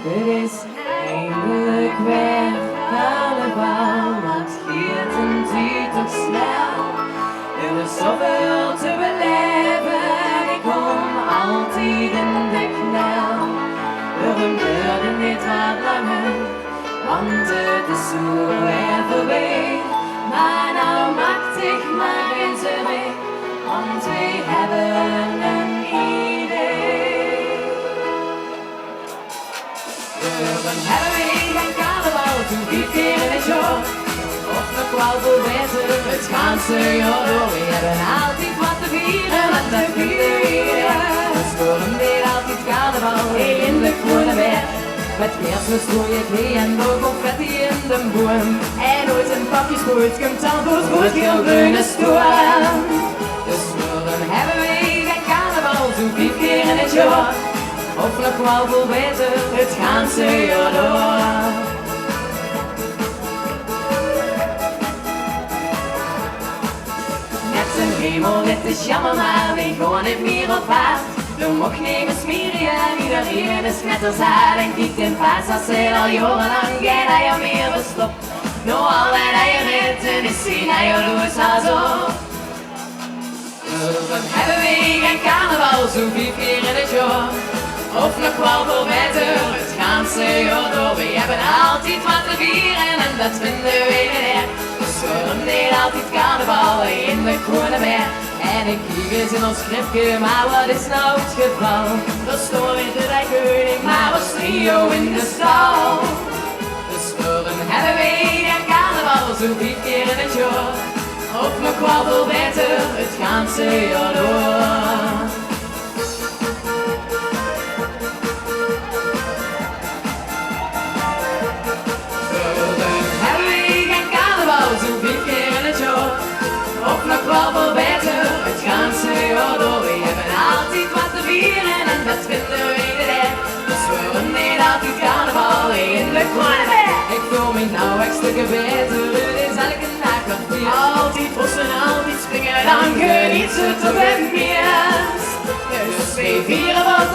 Het is eindelijk weer carnaval, maar het gaat een tijd toch snel. Er is zoveel te beleven, ik kom altijd in de knel. We moeten niet wat langer, want het is zo even weer. Maar nou maakt ik maar geen zin meer, want we hebben een idee. Dan hebben we een carnaval, toen 4 keer in het jaar. Of nog wel veel beter, het ganse jaar door. We hebben altijd wat te vieren, wat te vieren. We scoren weer altijd carnaval in de Kronenberg. Met kerstmis strooien klee en nog confetti in de boom. En ooit een pakje spoort, komt dan voor het rood, geel, groene storm. Dus dan hebben we een carnaval, zo'n 4 keer in het jaar. Of nog wel veel beter, het ganse jaar door. Met zijn hemel, het is jammer, maar we gaan niet meer op paard. De mocht nemen Mirriam, iedereen is met ons haar en kijkt in paas als ze al jarenlang geen eier meer bestopt. Nou al en eier eten is zien eier loos als op. Dan hebben we geen carnaval, zo'n 4 keer in het jaar. Of nog wel veel beter, het ganse jaar door. We hebben altijd wat te vieren en dat vinden we niet erg. We scoren niet altijd carnaval in de Kronenberg. En ik kijk eens in ons schriftje, maar wat is nou het geval? Er staat niet de koning, maar ons trio in de stal. Dus dan hebben we een carnaval, zo'n 4 keer in het jaar. Of nog wel veel beter, het ganse jaar door. Zo'n 4 keer in het jaar, of nog wel veel beter, het ganse jaar door. We hebben altijd wat te vieren en dat vinden we niet erg. We scoren niet altijd carnaval in de Kronenberg. Ik voel me nou echt stukken beter, het is elke dag wat weer. Altijd bossen, altijd springen, dan geniet ze toch het meest. Dus we vieren wat